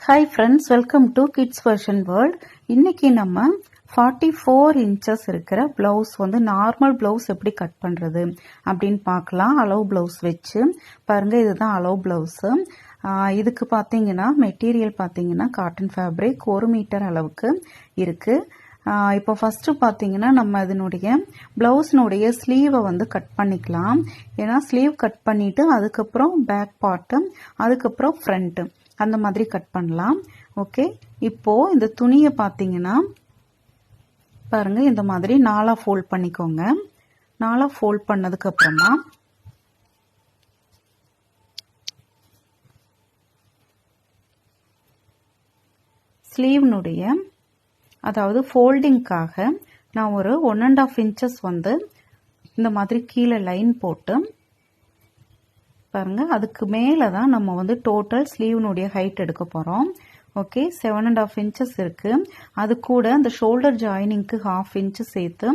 Hi friends, welcome to Kids Version World. இன்னைக்கு நம்ம 44 inches இருக்கிற blouse வந்து நார்மல் blouse எப்படி கட் பண்றது அப்படின்னு பார்க்கலாம். அளவு blouse வச்சு பாருங்க, இதுதான் அளவு blouse. இதுக்கு பார்த்தீங்கன்னா மெட்டீரியல் பார்த்தீங்கன்னா காட்டன் ஃபேப்ரிக் 1 மீட்டர் அளவுக்கு இருக்கு. இப்போ ஃபர்ஸ்ட் பார்த்தீங்கன்னா நம்ம இதனுடைய பிளவுஸ்னுடைய ஸ்லீவை வந்து கட் பண்ணிக்கலாம். ஏன்னா ஸ்லீவ் கட் பண்ணிட்டு அதுக்கப்புறம் பேக் பார்ட்டு, அதுக்கப்புறம் ஃப்ரண்ட் அந்த மாதிரி கட் பண்ணலாம். ஓகே, இப்போ இந்த துணியை பார்த்தீங்கன்னா பாருங்க, இந்த மாதிரி நாலா ஃபோல்ட் பண்ணிக்கோங்க. நாலா ஃபோல்ட் பண்ணதுக்கு அப்புறமா ஸ்லீவ்னுடைய அதாவது ஃபோல்டிங்காக நான் ஒரு 1.5 inches வந்து இந்த மாதிரி கீழே லைன் போட்டு பாருங்க, அதுக்கு மேலே தான் நம்ம வந்து டோட்டல் ஸ்லீவ்னுடைய ஹைட் எடுக்க போகிறோம். ஓகே, 7.5 inches இருக்கு. அது கூட அந்த ஷோல்டர் ஜாயினிங்க்கு 1/2 inch சேர்த்து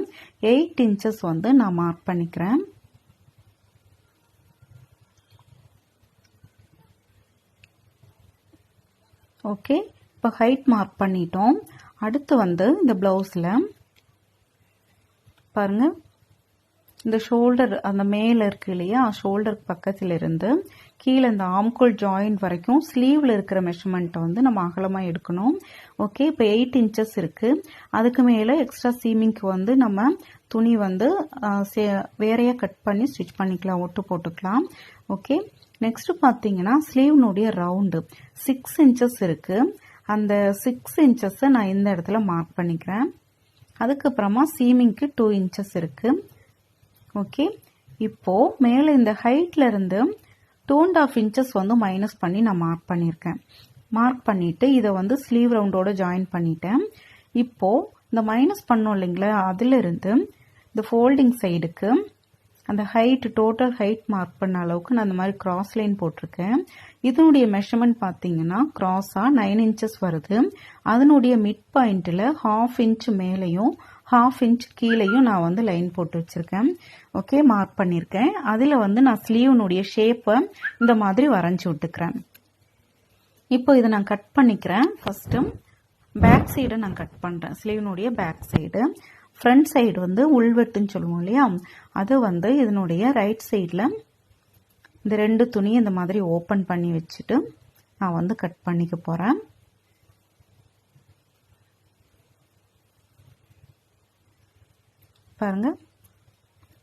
8 inches வந்து நான் மார்க் பண்ணிக்கிறேன். ஓகே, இப்போ ஹைட் மார்க் பண்ணிட்டோம். அடுத்து வந்து இந்த பிளவுஸில் பாருங்க, இந்த ஷோல்டர் அந்த மேலே இருக்கு இல்லையா, ஷோல்டர் பக்கத்தில் இருந்து கீழே இந்த ஆம்கோல் ஜாயிண்ட் வரைக்கும் ஸ்லீவில் இருக்கிற மெஷர்மெண்ட்டை வந்து நம்ம அகலமாக எடுக்கணும். ஓகே, இப்போ 8 inches இருக்கு. அதுக்கு மேலே எக்ஸ்ட்ரா சீமிங்க்கு வந்து நம்ம துணி வந்து வேறையாக கட் பண்ணி ஸ்டிச் பண்ணிக்கலாம், ஒட்டு போட்டுக்கலாம். ஓகே, நெக்ஸ்ட் பார்த்தீங்கன்னா ஸ்லீவ்னுடைய ரவுண்டு 6 inches இருக்கு. அந்த 6 inches நான் இந்த இடத்துல மார்க் பண்ணிக்கிறேன். அதுக்கப்புறமா சீமிங்க்கு 2 inches இருக்கு. ஓகே, இப்போ மேலே இந்த ஹைட்ல இருந்து 2.5 inches வந்து மைனஸ் பண்ணி நான் மார்க் பண்ணியிருக்கேன். மார்க் பண்ணிட்டு இதை வந்து ஸ்லீவ் ரவுண்டோட ஜாயின் பண்ணிட்டேன். இப்போ இந்த மைனஸ் பண்ணோம் இல்லைங்களா, அதுல இருந்து இந்த ஃபோல்டிங் சைடுக்கு அந்த ஹைட் டோட்டல் ஹைட் மார்க் பண்ண அளவுக்கு நான் அந்த மாதிரி கிராஸ் லைன் போட்டிருக்கேன். இதனுடைய மெஷர்மெண்ட் பார்த்தீங்கன்னா கிராஸா 9 inches வருது. அதனுடைய மிட் பாயிண்ட்ல 1/2 inch மேலையும் 1/2 inch கீழையும் நான் வந்து லைன் போட்டு வச்சிருக்கேன். ஓகே, மார்க் பண்ணியிருக்கேன். அதில் வந்து நான் ஸ்லீவ்னுடைய ஷேப்பை இந்த மாதிரி வரைஞ்சி விட்டுக்கிறேன். இப்போ இதை நான் கட் பண்ணிக்கிறேன். ஃபர்ஸ்ட்டு பேக் சைடை நான் கட் பண்ணுறேன். ஸ்லீவ்னுடைய பேக் சைடு, ஃப்ரண்ட் சைடு வந்து உள்வெட்டுன்னு சொல்லுவோம் இல்லையா, அது வந்து இதனுடைய ரைட் சைடில் இந்த 2 துணியை இந்த மாதிரி ஓப்பன் பண்ணி வச்சுட்டு நான் வந்து கட் பண்ணிக்க போகிறேன். பாருங்க,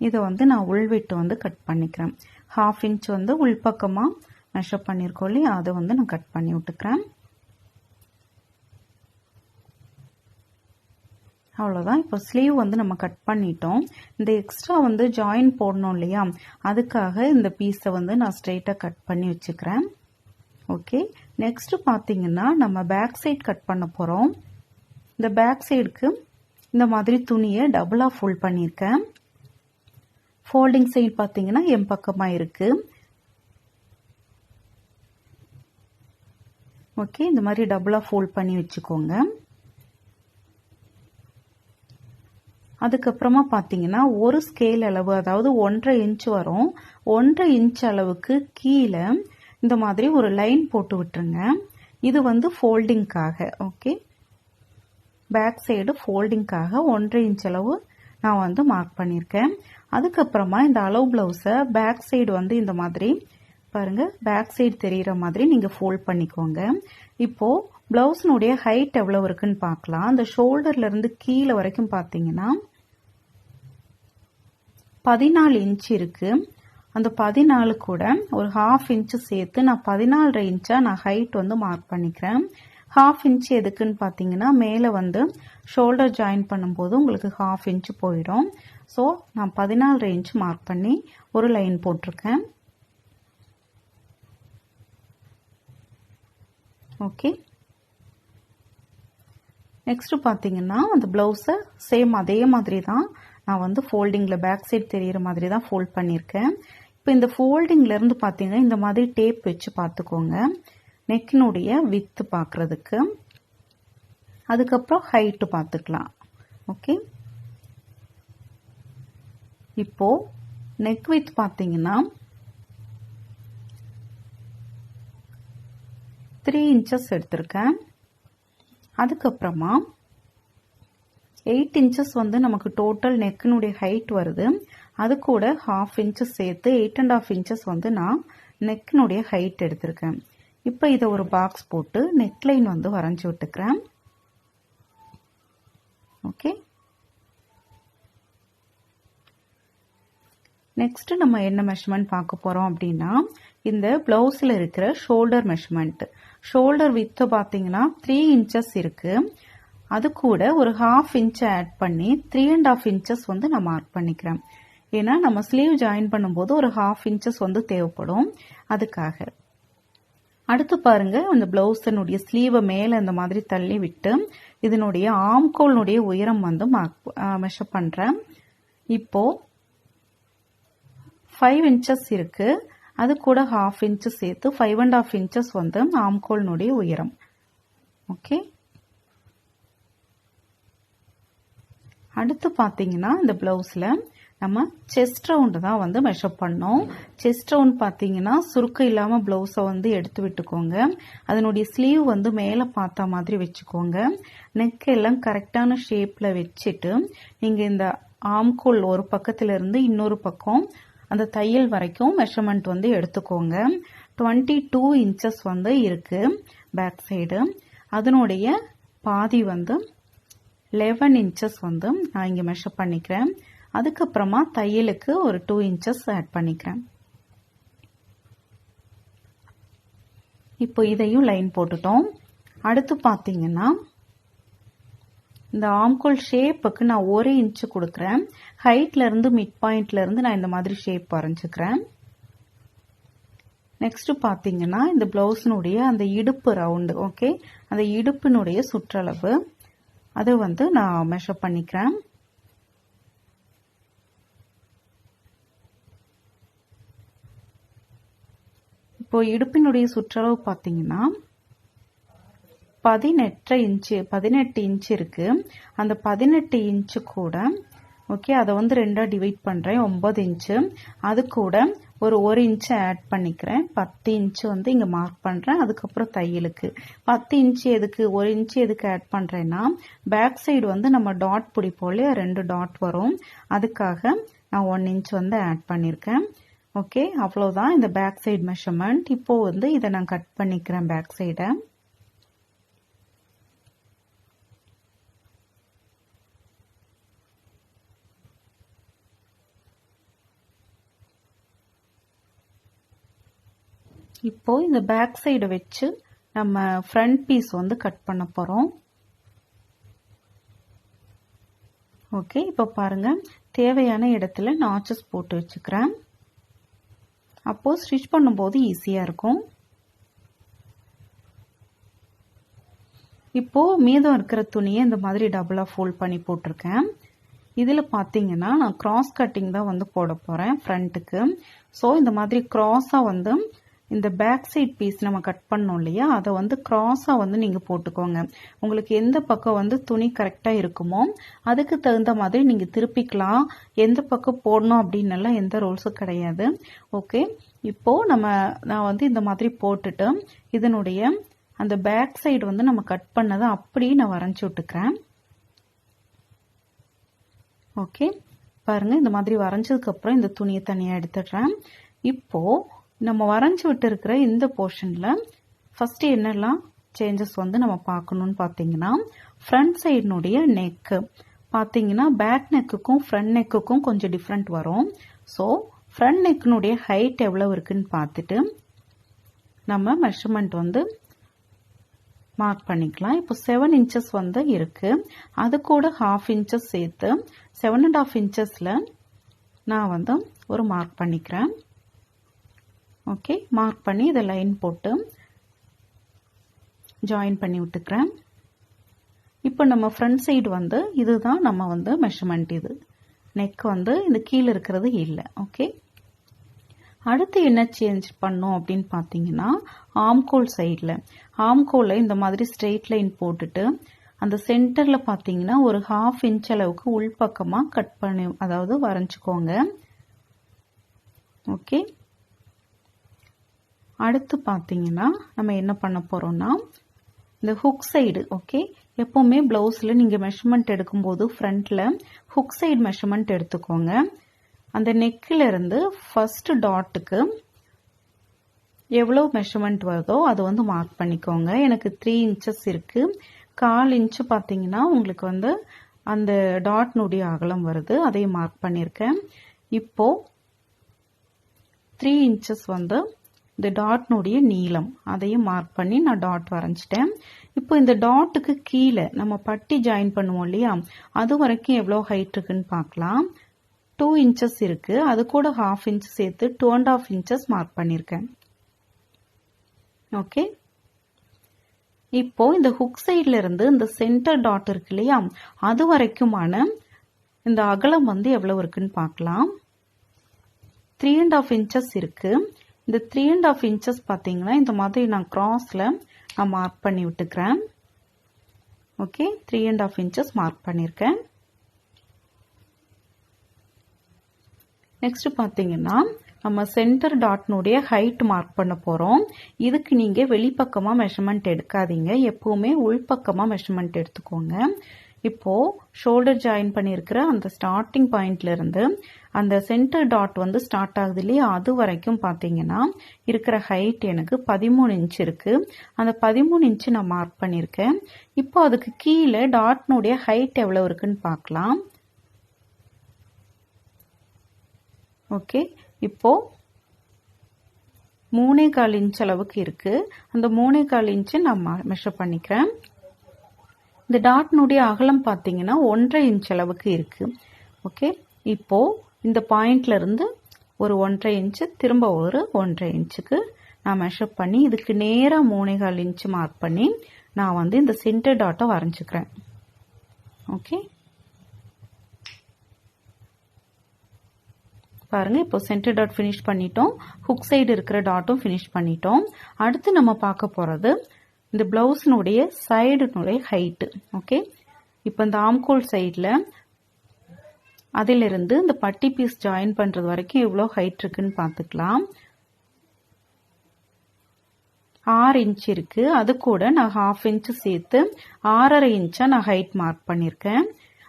இதை வந்து நான் உள்வெட்டு வந்து கட் பண்ணிக்கிறேன். 1/2 inch வந்து உள்பக்கமாக மெஷர் பண்ணியிருக்கோம் இல்லையா, அதை வந்து நான் கட் பண்ணி விட்டுக்கிறேன். அவ்வளோதான். இப்போ ஸ்லீவ் வந்து நம்ம கட் பண்ணிட்டோம். இந்த எக்ஸ்ட்ரா வந்து ஜாயின் போடணும் இல்லையா, அதுக்காக இந்த பீஸை வந்து நான் ஸ்ட்ரெயிட்டாக கட் பண்ணி வச்சுக்கிறேன். ஓகே, நெக்ஸ்ட் பார்த்தீங்கன்னா நம்ம பேக் சைடு கட் பண்ண போகிறோம். இந்த பேக் சைடுக்கு இந்த மாதிரி துணியை டபுளாக ஃபோல்ட் பண்ணியிருக்கேன். ஃபோல்டிங் சைடு பார்த்தீங்கன்னா என் பக்கமாக இருக்கு. ஓகே, இந்த மாதிரி டபுளாக ஃபோல்ட் பண்ணி வச்சுக்கோங்க. அதுக்கப்புறமா பார்த்தீங்கன்னா ஒரு ஸ்கேல் அளவு, அதாவது 1.5 inch வரும். 1.5 inch அளவுக்கு கீழே இந்த மாதிரி ஒரு லைன் போட்டு விட்டுருங்க. இது வந்து ஃபோல்டிங்காக. ஓகே, பேக் சைடு ஃபோல்டிங்காக 1.5 inch அளவு நான் வந்து மார்க் பண்ணியிருக்கேன். அதுக்கப்புறமா இந்த அளவு பிளவுஸை பேக் சைடு வந்து இந்த மாதிரி பாருங்க, பேக் சைடு தெரிகிற மாதிரி நீங்கள் ஃபோல்ட் பண்ணிக்கோங்க. இப்போ பிளவுஸ்னுடைய ஹைட் எவ்வளவு இருக்குன்னு பார்க்கலாம். அந்த ஷோல்டர்ல இருந்து கீழே வரைக்கும் பார்த்தீங்கன்னா 14 inch இருக்கு. அந்த 14 கூட ஒரு 1/2 inch சேர்த்து நான் 14.5 inch நான் ஹைட் வந்து மார்க் பண்ணிக்கிறேன். 1/2 inch எதுக்குன்னு பார்த்தீங்கன்னா மேலே வந்து ஷோல்டர் ஜாயின் பண்ணும்போது உங்களுக்கு 1/2 inch போயிடும். ஸோ நான் 14.5 inch மார்க் பண்ணி ஒரு லைன் போட்டிருக்கேன். ஓகே, நெக்ஸ்ட் பார்த்தீங்கன்னா அந்த பிளவுஸை சேம் அதே மாதிரி தான் நான் வந்து ஃபோல்டிங்கில் பேக் சைடு தெரிகிற மாதிரி தான் ஃபோல்ட் பண்ணியிருக்கேன். இப்போ இந்த ஃபோல்டிங்லேருந்து பார்த்தீங்கன்னா இந்த மாதிரி டேப் வச்சு பார்த்துக்கோங்க, நெக்கினுடைய வித்து பார்க்குறதுக்கு. அதுக்கப்புறம் ஹைட்டு பார்த்துக்கலாம். ஓகே, இப்போ நெக் வித் பார்த்தீங்கன்னா 3 இன்ச்சஸ் எடுத்திருக்கேன். அதுக்கப்புறமா 8 இன்ச்சஸ் வந்து நமக்கு டோட்டல் நெக்கினுடைய ஹைட் வருது. அது கூட 1/2 இன்ச்சஸ் சேர்த்து 8.5 இன்ச்சஸ் வந்து நான் நெக்கினுடைய ஹைட் எடுத்திருக்கேன். இப்போ இதை ஒரு பாக்ஸ் போட்டு நெக்லைன் வந்து வரைஞ்சி விட்டுக்கிறேன். ஓகே, நெக்ஸ்ட் நம்ம என்ன மெஷர்மெண்ட் பார்க்க போறோம் அப்படின்னா, இந்த பிளவுஸ்ல இருக்கிற ஷோல்டர் மெஷர்மெண்ட். ஷோல்டர் வித் பார்த்தீங்கன்னா 3 இன்ச்சஸ் இருக்கு. அது கூட ஒரு 1/2 இன்ச் ஆட் பண்ணி 3.5 இன்ச்சஸ் வந்து நான் மார்க் பண்ணிக்கிறேன். ஏன்னா நம்ம ஸ்லீவ் ஜாயின் பண்ணும்போது ஒரு 1/2 இன்ச்சஸ் வந்து தேவைப்படும். அதுக்காக அடுத்து பாருங்க, அந்த பிளவுஸினுடைய ஸ்லீவை மேல இந்த மாதிரி தள்ளி விட்டு இதனுடைய ஆம்கோல்னுடைய உயரம் வந்து மெஷர் பண்றேன். இப்போ 5 இன்ச்சஸ் இருக்கு. அது கூட 1/2 இன்ச் சேர்த்து 5.5 இன்ச்சஸ் வந்து ஆம்கோல்னுடைய உயரம். ஓகே, அடுத்து பாத்தீங்கன்னா இந்த பிளவுஸ்ல நம்ம செஸ்ட் ரவுண்ட் தான் வந்து மெஷர் பண்ணோம். செஸ்ட் ரவுண்ட் பாத்தீங்கன்னா சுருக்கம் இல்லாம பிளவுஸை வந்து எடுத்து விட்டுக்கோங்க. அதனுடைய ஸ்லீவ் வந்து மேல பார்த்த மாதிரி வச்சுக்கோங்க. நெக் எல்லாம் கரெக்டான ஷேப்ல வச்சுட்டு நீங்க இந்த ஆம்கோல் ஒரு பக்கத்துல இருந்து இன்னொரு பக்கம் அந்த தையல் வரைக்கும் மெஷர்மெண்ட் வந்து எடுத்துக்கோங்க. 22 இன்ச்சஸ் வந்து இருக்கு பேக் சைடு. அதனுடைய பாதி வந்து 11 இன்ச்சஸ் வந்து நான் இங்க மெஷர் பண்ணிக்கிறேன். அதுக்கப்புறமா தையலுக்கு ஒரு 2 இன்ச்சஸ் ஆட் பண்ணிக்கிறேன். இப்போ இதையும் லைன் போட்டுட்டோம். அடுத்து பாத்தீங்கன்னா இந்த ஆம்கோல் ஷேப்புக்கு நான் 1 இன்ச் கொடுக்குறேன். ஹைட்ல இருந்து மிட் பாயிண்ட்ல இருந்து நான் இந்த மாதிரி ஷேப் வரைஞ்சுக்கிறேன். நெக்ஸ்ட் பாத்தீங்கன்னா இந்த பிளவுஸினுடைய அந்த இடுப்பு ரவுண்டு, ஓகே, அந்த இடுப்பினுடைய சுற்றளவு அதை வந்து நான் மெஷர் பண்ணிக்கிறேன். இப்போ இடுப்பினுடைய சுற்றளவு பாத்தீங்கன்னா 18 இன்ச் இருக்கு. அந்த 18 இன்ச் கூட ஓகே, அதை வந்து 2ஆ டிவைட் பண்றேன், 9 இன்ச். அது கூட ஒரு 1 இன்ச் ஆட் பண்ணிக்கிறேன். 10 இன்ச் வந்து இங்க மார்க் பண்றேன். அதுக்கப்புறம் தையலுக்கு 10 இன்ச் எதுக்கு, 1 இன்ச் எதுக்கு ஆட் பண்றேன்னா, பேக் சைடு வந்து நம்ம டாட் பிடிப்போம் இல்லையா, 2 டாட் வரும். அதுக்காக நான் 1 இன்ச் வந்து ஆட் பண்ணிருக்கேன். ஓகே, அவ்வளவுதான் இந்த பேக் சைடு மெஷர்மெண்ட். இப்போ வந்து இதை நான் கட் பண்ணிக்கிறேன் பேக் சைடை. இப்போ இந்த பேக் சைடு வச்சு நம்ம ஃப்ரண்ட் பீஸ் வந்து கட் பண்ண போறோம். ஓகே, இப்போ பாருங்க, தேவையான இடத்துல நாச்சஸ் போட்டு வச்சுக்கிறேன். அப்போ ஸ்டிச் பண்ணும்போது ஈஸியா இருக்கும். இப்போ மீதம் இருக்கிற துணியை இந்த மாதிரி டபுளா ஃபோல்ட் பண்ணி போட்டிருக்கேன். இதுல பாத்தீங்கன்னா நான் கிராஸ் கட்டிங் தான் வந்து போட போறேன் ஃப்ரண்ட்டுக்கு. ஸோ இந்த மாதிரி கிராஸா வந்து இந்த பேக் சைட் பீஸ் நம்ம கட் பண்ணோம் இல்லையா, அதை வந்து கிராஸா வந்து நீங்க போட்டுக்கோங்க. உங்களுக்கு எந்த பக்கம் வந்து துணி கரெக்டா இருக்குமோ அதுக்கு தகுந்த மாதிரி நீங்க திருப்பிக்கலாம். எந்த பக்கம் போடணும் அப்படின்னு எல்லாம் எந்த ரூல்ஸும் கிடையாது. ஓகே, இப்போ நான் வந்து இந்த மாதிரி போட்டுட்டு இதனுடைய அந்த பேக் சைடு வந்து நம்ம கட் பண்ணதை அப்படியே நான் வரைஞ்சி விட்டுக்கிறேன். ஓகே, பாருங்க, இந்த மாதிரி வரைஞ்சதுக்கு அப்புறம் இந்த துணியை தனியா எடுத்துடுறேன். இப்போ நம்ம வரைஞ்சி விட்டு இருக்கிற இந்த போர்ஷன்ல ஃபர்ஸ்ட் என்னெல்லாம் சேஞ்சஸ் வந்து நம்ம பார்க்கணும்னு பாத்தீங்கன்னா, ஃப்ரண்ட் சைடுனுடைய நெக் பாத்தீங்கன்னா பேக் நெக்குக்கும் ஃப்ரண்ட் நெக்குக்கும் கொஞ்சம் டிஃப்ரெண்ட் வரும். ஸோ ஃப்ரண்ட் நெக்கினுடைய ஹைட் எவ்வளவு இருக்குன்னு பார்த்துட்டு நம்ம மெஷர்மெண்ட் வந்து மார்க் பண்ணிக்கலாம். இப்போ 7 இன்ச்சஸ் வந்து இருக்கு. அது கூட 1/2 இன்ச்சஸ் சேர்த்து 7.5 இன்ச்சஸ்ல நான் வந்து ஒரு மார்க் பண்ணிக்கிறேன். ஓகே, மார்க் பண்ணி இதை லைன் போட்டு ஜாயின் பண்ணி விட்டுக்கிறேன். இப்போ நம்ம ஃப்ரண்ட் சைடு வந்து இதுதான் நம்ம வந்து மெஷர்மெண்ட். இது நெக் வந்து இந்த கீழே இருக்கிறது இல்லை. ஓகே, அடுத்து என்ன சேஞ்ச் பண்ணோம் அப்படின்னு பார்த்தீங்கன்னா, ஆம்கோல் சைடில் ஆம்கோலை இந்த மாதிரி ஸ்ட்ரெயிட் லைன் போட்டுட்டு அந்த சென்டர்ல பார்த்தீங்கன்னா ஒரு 1/2 இன்ச் அளவுக்கு உள்பக்கமாக கட் பண்ணி, அதாவது வரைஞ்சிக்கோங்க. ஓகே, அடுத்து பார்த்தீங்கன்னா நம்ம என்ன பண்ண போகிறோம்னா இந்த ஹுக் சைடு ஓகே எப்போவுமே ப்ளவுஸில் நீங்கள் மெஷர்மெண்ட் எடுக்கும்போது ஃப்ரண்ட்டில் ஹுக் சைடு மெஷர்மெண்ட் எடுத்துக்கோங்க. அந்த நெக்கிலிருந்து ஃபர்ஸ்ட் டாட்டுக்கு எவ்வளோ மெஷர்மெண்ட் வருதோ அது வந்து மார்க் பண்ணிக்கோங்க. எனக்கு 3 இன்ச்சஸ் இருக்குது. 1/4 இன்ச்சு பார்த்தீங்கன்னா உங்களுக்கு வந்து அந்த டாட்னுடைய அகலம் வருது, அதையும் மார்க் பண்ணியிருக்கேன். இப்போது 3 இன்ச்சஸ் வந்து இந்த டாட்னுடைய நீளம், அதையும் மார்க் பண்ணி நான் டாட் வரைஞ்சிட்டேன். இப்போ இந்த டாட்டுக்கு கீழே நம்ம பட்டி ஜாயின் பண்ணுவோம் இல்லையா, அது வரைக்கும் எவ்வளோ ஹைட் இருக்குன்னு பார்க்கலாம். 2 இன்ச்சஸ் இருக்குது, அது கூட 1/2 இன்ச் சேர்த்து 2.5 இன்ச்சஸ் மார்க் பண்ணியிருக்கேன். ஓகே, இப்போ இந்த ஹுக் சைட்ல இருந்து இந்த சென்டர் டாட் இருக்கு இல்லையா, அது வரைக்குமான இந்த அகலம் வந்து எவ்வளவு இருக்குன்னு பார்க்கலாம். 3.5 இன்ச்சஸ் இருக்கு. இந்த 3.5 இன்ச்சஸ் பார்த்தீங்கன்னா இந்த மாதிரி நான் கிராஸ்ல நான் மார்க் பண்ணி விட்டுக்கிறேன். ஓகே, 3.5 இன்ச்சஸ் மார்க் பண்ணியிருக்கேன். நெக்ஸ்ட் பார்த்தீங்கன்னா நம்ம சென்டர் டாட்னுடைய ஹைட் மார்க் பண்ண போகிறோம். இதுக்கு நீங்கள் வெளிப்பக்கமாக மெஷர்மெண்ட் எடுக்காதீங்க, எப்போவுமே உள்பக்கமாக மெஷர்மெண்ட் எடுத்துக்கோங்க. இப்போது ஷோல்டர் ஜாயின் பண்ணியிருக்கிற அந்த ஸ்டார்டிங் பாயிண்ட்லேருந்து அந்த சென்டர் டாட் வந்து ஸ்டார்ட் ஆகுது இல்லையா, அது வரைக்கும் பார்த்தீங்கன்னா இருக்கிற ஹைட் எனக்கு 13 இன்ச் இருக்குது. அந்த 13 இன்ச்சு நான் மார்க் பண்ணியிருக்கேன். இப்போ அதுக்கு கீழே டாட்னுடைய ஹைட் எவ்வளோ இருக்குன்னு பார்க்கலாம். ஓகே, இப்போ 3.25 இன்ச் அளவுக்கு இருக்கு. அந்த 3.25 இன்ச்சு நான் மெஷர் பண்ணிக்கிறேன். இந்த டாட்னுடைய அகலம் பார்த்தீங்கன்னா 1.5 இன்ச் அளவுக்கு இருக்கு. ஓகே, இப்போ இந்த பாயிண்ட்ல இருந்து ஒரு 1.5 இன்ச்சு, திரும்ப ஒரு 1.5 இன்ச்சுக்கு நான் மெஷர் பண்ணி இதுக்கு நேராக 3.25 இன்ச்சு மார்க் பண்ணி நான் வந்து இந்த சென்டர் டாட்டை வரைஞ்சிக்கிறேன். ஓகே, பாருங்க, இப்போ சென்டர் டாட் ஃபினிஷ் பண்ணிட்டோம், ஹுக் சைடு இருக்கிற டாட்டும் ஃபினிஷ் பண்ணிட்டோம். அடுத்து நம்ம பார்க்க போகிறது இந்த பிளவுஸினுடைய சைடுனுடைய ஹைட்டு. ஓகே, இப்போ இந்த ஆம்கோல் சைடில் அதிலிருந்து இந்த பட்டி பீஸ் ஜாயின் பண்ணுறது வரைக்கும் எவ்வளோ ஹைட் இருக்குன்னு பார்த்துக்கலாம். 6 இன்ச் இருக்குது, அது கூட நான் 1/2 இன்ச்சு சேர்த்து 6.5 இன்ச்சாக நான் ஹைட் மார்க் பண்ணியிருக்கேன்.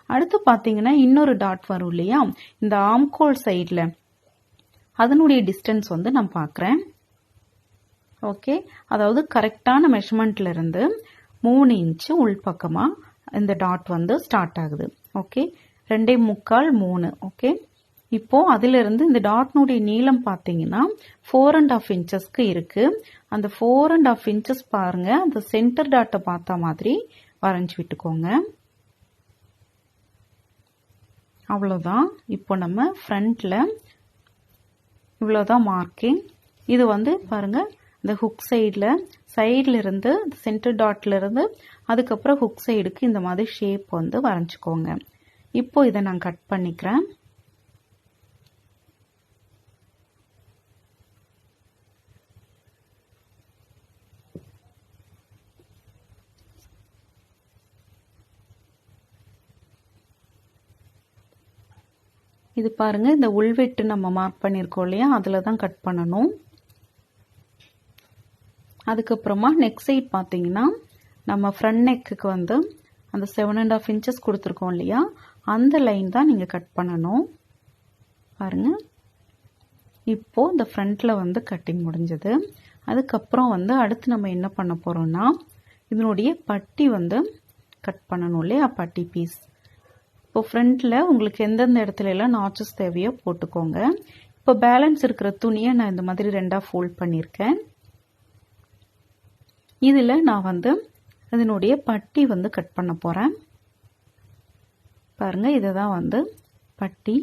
அடுத்து பார்த்தீங்கன்னா இன்னொரு டாட் வரும் இல்லையா, இந்த ஆம்கோல் சைடில் அதனுடைய டிஸ்டன்ஸ் வந்து நான் பார்க்குறேன். ஓகே, அதாவது கரெக்டான மெஷர்மெண்ட்ல இருந்து 3 இன்ச்சு உள்பக்கமாக இந்த டாட் வந்து ஸ்டார்ட் ஆகுது. ஓகே, 2.25 3. ஓகே, இப்போ அதிலிருந்து இந்த டாட்னுடைய நீளம் பார்த்தீங்கன்னா 4.5 இன்ச்சஸ்க்கு இருக்கு. அந்த 4.5 இன்ச்சஸ் பாருங்க, அந்த சென்டர் டாட்டை பார்த்த மாதிரி வரைஞ்சி விட்டுக்கோங்க. அவ்வளோதான். இப்போ நம்ம ஃப்ரண்ட்ல இவ்வளோதான் மார்க்கிங். இது வந்து பாருங்க, இந்த ஹுக் சைடில் இருந்து சென்டர் டாட்ல இருந்து அதுக்கப்புறம் ஹுக் சைடுக்கு இந்த மாதிரி ஷேப் வந்து வரைஞ்சிக்கோங்க. இப்போ இதை நான் கட் பண்ணிக்கிறேன். இது பாருங்க, இந்த உள்வெட்டு நம்ம மார்க் பண்ணியிருக்கோம் இல்லையா, அதில் தான் கட் பண்ணணும். அதுக்கப்புறமா நெக் சைட் பார்த்தீங்கன்னா நம்ம ஃப்ரண்ட் நெக்குக்கு வந்து அந்த 7.5 இன்ச்சஸ் கொடுத்துருக்கோம் இல்லையா, அந்த லைன் தான் நீங்கள் கட் பண்ணணும். பாருங்க, இப்போ இந்த ஃப்ரண்ட்ல வந்து கட்டிங் முடிஞ்சது. அதுக்கப்புறம் வந்து அடுத்து நம்ம என்ன பண்ண போறோம்னா இதனுடைய பட்டி வந்து கட் பண்ணணும் இல்லையா, பட்டி பீஸ். இப்போ ஃப்ரண்ட்ல உங்களுக்கு எந்தெந்த இடத்துல எல்லாம் நாச்சஸ் தேவையோ போட்டுக்கோங்க. இப்போ பேலன்ஸ் இருக்கிற துணியை நான் இந்த மாதிரி 2ஆ ஃபோல்ட் பண்ணியிருக்கேன். இதில் நான் வந்து இதனுடைய பட்டி வந்து கட் பண்ண போகிறேன். பாருங்க, இதை தான் வந்து பட்டி.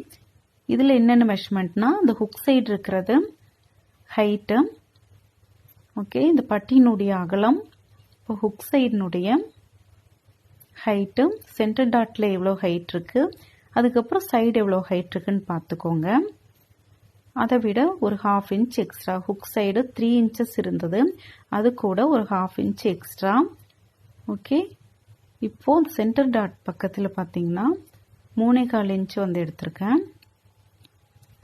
இதில் என்னென்ன மெஷர்மெண்ட்னா இந்த ஹுக் சைடு இருக்கிறது ஹைட்டு. ஓகே, இந்த பட்டியினுடைய அகலம், இப்போ ஹுக் சைடினுடைய ஹைட்டு, சென்டர் டாட்டில் எவ்வளோ ஹைட் இருக்குது, அதுக்கப்புறம் சைடு எவ்வளோ ஹைட் இருக்குன்னு பார்த்துக்கோங்க. அதை விட ஒரு 1/2 inch extra, hook side 3 inches இருந்தது, அது கூட ஒரு 1/2 இன்ச் எக்ஸ்ட்ரா. ஓகே, இப்போது சென்டர் டாட் பக்கத்தில் பார்த்தீங்கன்னா 3.25 இன்ச் வந்து எடுத்திருக்கேன்.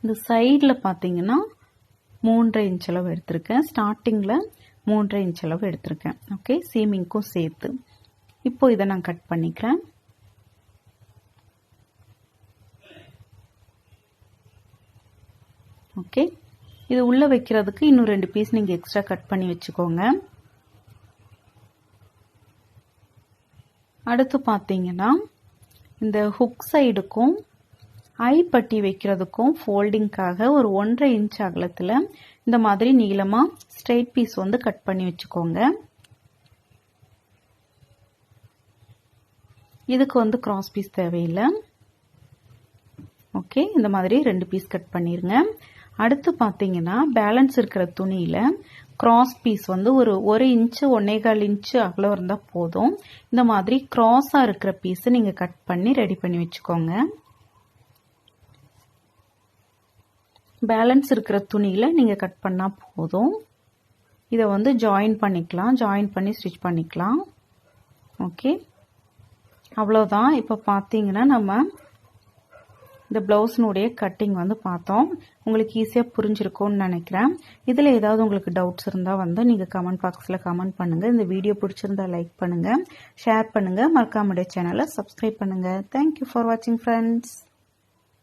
இந்த சைடில் பார்த்தீங்கன்னா 3.5 இன்ச் அளவு எடுத்திருக்கேன். ஸ்டார்டிங்கில் 3.5 இன்ச் அளவு எடுத்திருக்கேன். ஓகே, சீமிங்க்கும் சேர்த்து. இப்போ இதை நான் கட் பண்ணிக்கிறேன். ஓகே, இது உள்ளே வைக்கிறதுக்கு இன்னும் 2 பீஸ் நீங்கள் எக்ஸ்ட்ரா கட் பண்ணி வச்சுக்கோங்க. அடுத்து பார்த்தீங்கன்னா இந்த ஹுக் சைடுக்கும் ஐ பட்டி வைக்கிறதுக்கும் ஃபோல்டிங்காக ஒரு 1.5 இன்ச் அகலத்தில் இந்த மாதிரி நீளமாக ஸ்ட்ரெயிட் பீஸ் வந்து கட் பண்ணி வச்சுக்கோங்க. இதுக்கு வந்து கிராஸ் பீஸ் தேவையில்லை. ஓகே, இந்த மாதிரி 2 பீஸ் கட் பண்ணிருங்க. அடுத்து பார்த்தீங்கன்னா பேலன்ஸ் இருக்கிற துணியில் கிராஸ் பீஸ் வந்து ஒரு 1 இன்ச்சு 1.25 இன்ச்சு அகலம் இருந்தால் போதும். இந்த மாதிரி கிராஸாக இருக்கிற பீஸை நீங்கள் கட் பண்ணி ரெடி பண்ணி வச்சுக்கோங்க. பேலன்ஸ் இருக்கிற துணியில் நீங்கள் கட் பண்ணால் போதும். இதை வந்து ஜாயின் பண்ணிக்கலாம், ஜாயின் பண்ணி ஸ்டிச் பண்ணிக்கலாம். ஓகே, அவ்வளோதான். இப்போ பார்த்தீங்கன்னா நம்ம இந்த ப்ளவுஸினுடைய கட்டிங் வந்து பார்த்தோம். உங்களுக்கு ஈஸியாக புரிஞ்சிருக்கும்னு நினைக்கிறேன். இதில் ஏதாவது உங்களுக்கு டவுட்ஸ் இருந்தால் வந்து நீங்கள் கமெண்ட் பாக்ஸில் கமெண்ட் பண்ணுங்கள். இந்த வீடியோ பிடிச்சிருந்தா லைக் பண்ணுங்கள், ஷேர் பண்ணுங்கள், மறக்காம சேனலை சப்ஸ்கிரைப் பண்ணுங்கள். தேங்க்யூ ஃபார் வாட்சிங் ஃப்ரெண்ட்ஸ்.